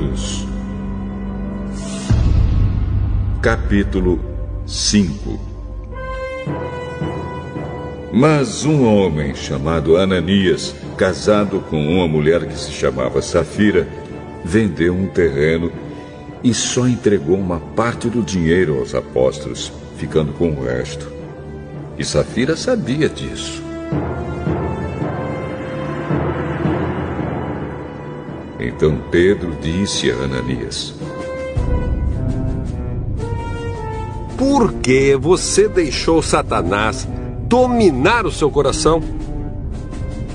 Atos, capítulo 5. Mas um homem chamado Ananias, casado com uma mulher que se chamava Safira, vendeu um terreno e só entregou uma parte do dinheiro aos apóstolos, ficando com o resto. E Safira sabia disso. Então Pedro disse a Ananias: Por que você deixou Satanás dominar o seu coração?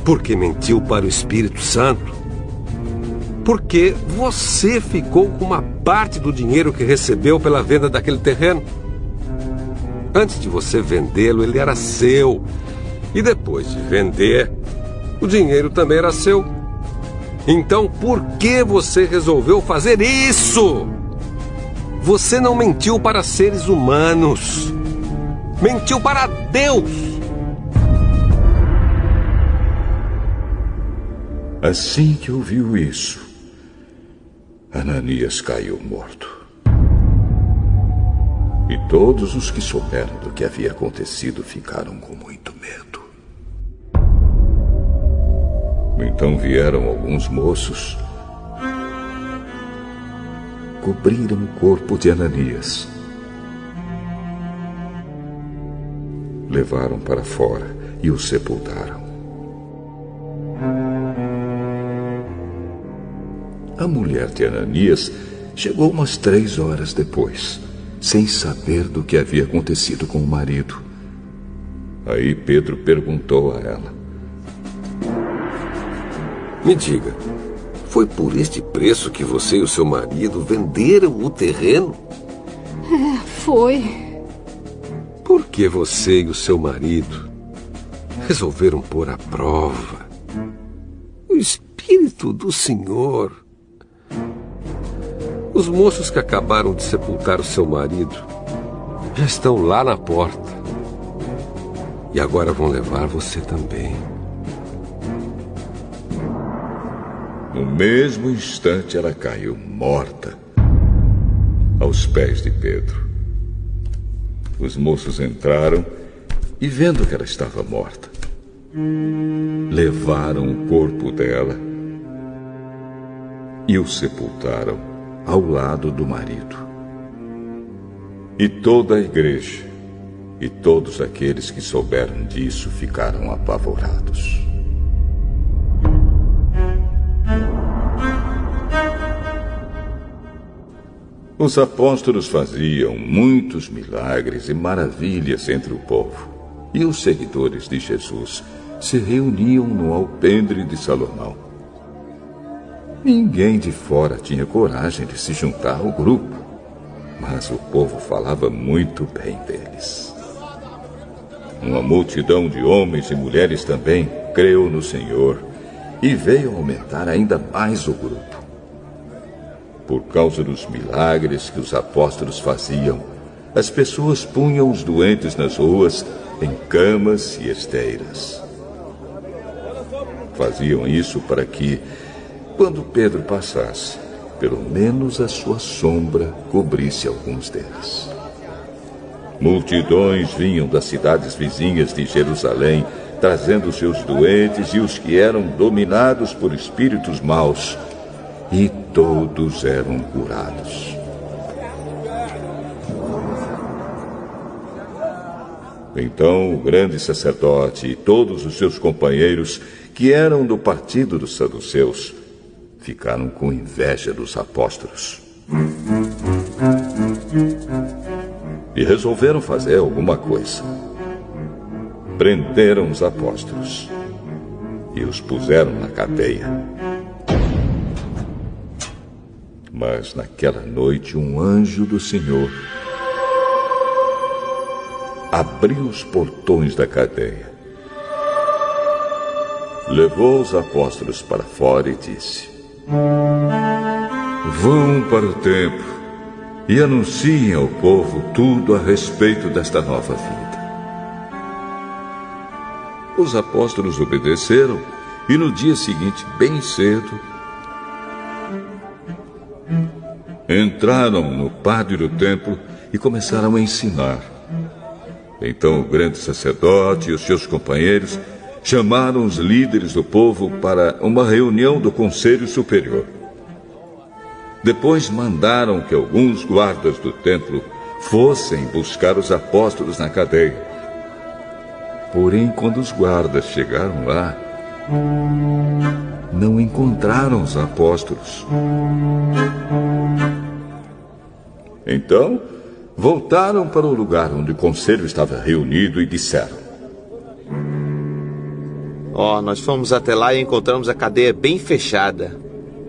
Porque mentiu para o Espírito Santo? Porque você ficou com uma parte do dinheiro que recebeu pela venda daquele terreno? Antes de você vendê-lo, ele era seu. E depois de vender, o dinheiro também era seu. Então, por que você resolveu fazer isso? Você não mentiu para seres humanos. Mentiu para Deus. Assim que ouviu isso, Ananias caiu morto. E todos os que souberam do que havia acontecido ficaram com muito medo. Então vieram alguns moços, cobriram o corpo de Ananias, levaram para fora e o sepultaram. A mulher de Ananias chegou umas 3 horas depois, sem saber do que havia acontecido com o marido. Aí Pedro perguntou a ela: Me diga, foi por este preço que você e o seu marido venderam o terreno? Foi. Por que você e o seu marido resolveram pôr à prova o Espírito do Senhor? Os moços que acabaram de sepultar o seu marido já estão lá na porta. E agora vão levar você também. No mesmo instante, ela caiu morta aos pés de Pedro. Os moços entraram e, vendo que ela estava morta, levaram o corpo dela e o sepultaram ao lado do marido. E toda a igreja e todos aqueles que souberam disso ficaram apavorados. Os apóstolos faziam muitos milagres e maravilhas entre o povo, e os seguidores de Jesus se reuniam no alpendre de Salomão. Ninguém de fora tinha coragem de se juntar ao grupo, mas o povo falava muito bem deles. Uma multidão de homens e mulheres também creu no Senhor e veio aumentar ainda mais o grupo. Por causa dos milagres que os apóstolos faziam, as pessoas punham os doentes nas ruas, em camas e esteiras. Faziam isso para que, quando Pedro passasse, pelo menos a sua sombra cobrisse alguns deles. Multidões vinham das cidades vizinhas de Jerusalém, trazendo seus doentes e os que eram dominados por espíritos maus, e todos eram curados. Então o grande sacerdote e todos os seus companheiros, que eram do partido dos saduceus, ficaram com inveja dos apóstolos e resolveram fazer alguma coisa. Prenderam os apóstolos e os puseram na cadeia. Mas naquela noite um anjo do Senhor abriu os portões da cadeia, levou os apóstolos para fora e disse: Vão para o templo e anunciem ao povo tudo a respeito desta nova vida. Os apóstolos obedeceram e no dia seguinte, bem cedo, entraram no pátio do templo e começaram a ensinar. Então o grande sacerdote e os seus companheiros chamaram os líderes do povo para uma reunião do Conselho Superior. Depois mandaram que alguns guardas do templo fossem buscar os apóstolos na cadeia. Porém, quando os guardas chegaram lá, não encontraram os apóstolos. Então, voltaram para o lugar onde o conselho estava reunido e disseram: Nós fomos até lá e encontramos a cadeia bem fechada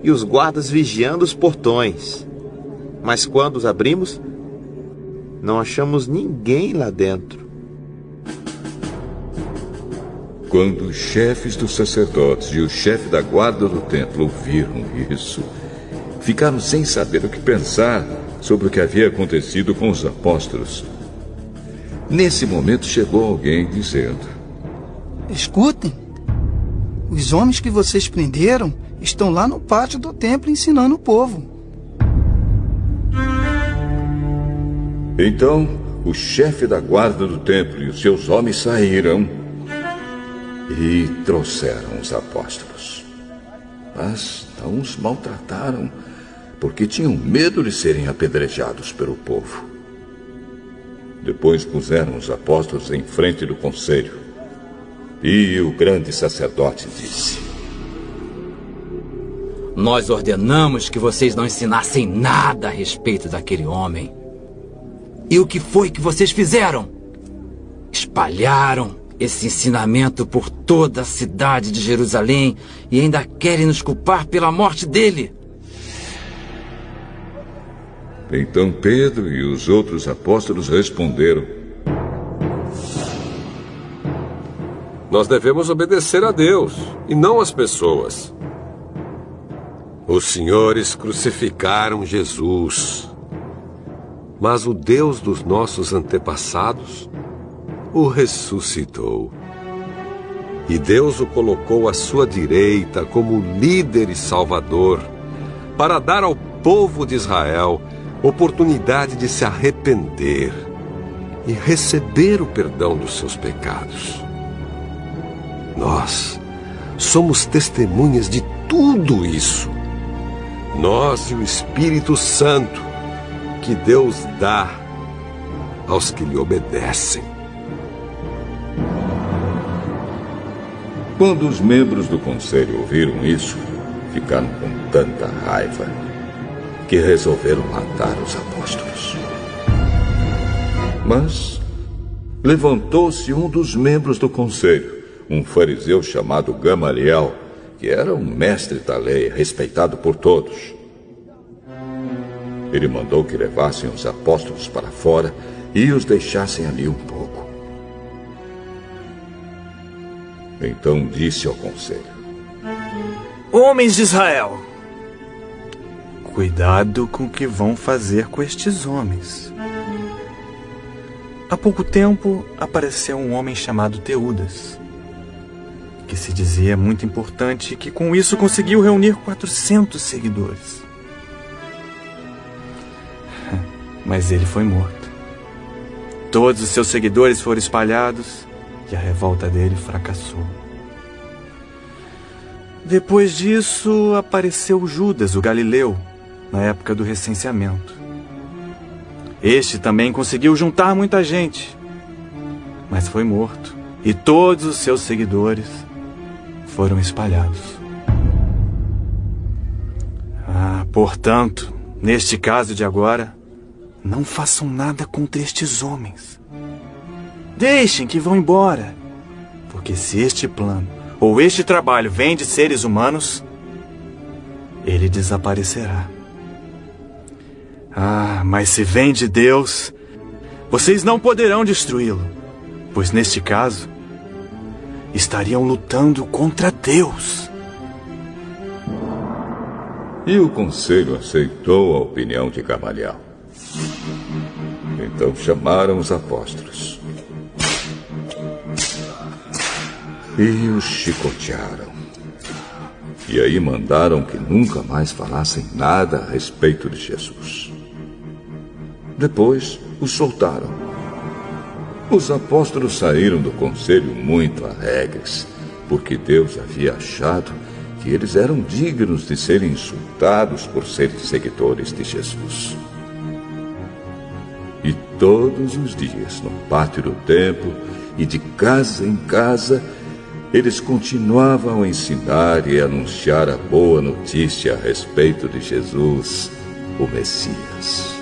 e os guardas vigiando os portões. Mas quando os abrimos, não achamos ninguém lá dentro. Quando os chefes dos sacerdotes e o chefe da guarda do templo ouviram isso, ficaram sem saber o que pensar sobre o que havia acontecido com os apóstolos. Nesse momento chegou alguém dizendo: Escutem, os homens que vocês prenderam estão lá no pátio do templo ensinando o povo. Então, o chefe da guarda do templo e os seus homens saíram e trouxeram os apóstolos. Mas não os maltrataram, porque tinham medo de serem apedrejados pelo povo. Depois puseram os apóstolos em frente do conselho. E o grande sacerdote disse: Nós ordenamos que vocês não ensinassem nada a respeito daquele homem. E o que foi que vocês fizeram? Espalharam esse ensinamento por toda a cidade de Jerusalém e ainda querem nos culpar pela morte dele. Então Pedro e os outros apóstolos responderam: Nós devemos obedecer a Deus e não às pessoas. Os senhores crucificaram Jesus, mas o Deus dos nossos antepassados o ressuscitou. E Deus o colocou à sua direita como líder e salvador, para dar ao povo de Israel oportunidade de se arrepender e receber o perdão dos seus pecados. Nós somos testemunhas de tudo isso. Nós e o Espírito Santo que Deus dá aos que lhe obedecem. Quando os membros do conselho ouviram isso, ficaram com tanta raiva que resolveram matar os apóstolos. Mas levantou-se um dos membros do conselho, um fariseu chamado Gamaliel, que era um mestre da lei, respeitado por todos. Ele mandou que levassem os apóstolos para fora e os deixassem ali um pouco. Então disse ao conselho: Homens de Israel, cuidado com o que vão fazer com estes homens. Há pouco tempo apareceu um homem chamado Teudas, que se dizia muito importante e que com isso conseguiu reunir 400 seguidores. Mas ele foi morto. Todos os seus seguidores foram espalhados e a revolta dele fracassou. Depois disso, apareceu Judas, o Galileu, na época do recenseamento. Este também conseguiu juntar muita gente, mas foi morto, e todos os seus seguidores foram espalhados. Portanto, neste caso de agora, não façam nada contra estes homens. Deixem que vão embora, porque se este plano ou este trabalho vem de seres humanos, ele desaparecerá. Mas se vem de Deus, vocês não poderão destruí-lo, pois neste caso, estariam lutando contra Deus. E o conselho aceitou a opinião de Gamaliel. Então chamaram os apóstolos e os chicotearam. E aí mandaram que nunca mais falassem nada a respeito de Jesus. Depois, os soltaram. Os apóstolos saíram do conselho muito alegres, porque Deus havia achado que eles eram dignos de serem insultados por serem seguidores de Jesus. E todos os dias, no pátio do templo e de casa em casa, eles continuavam a ensinar e a anunciar a boa notícia a respeito de Jesus, o Messias.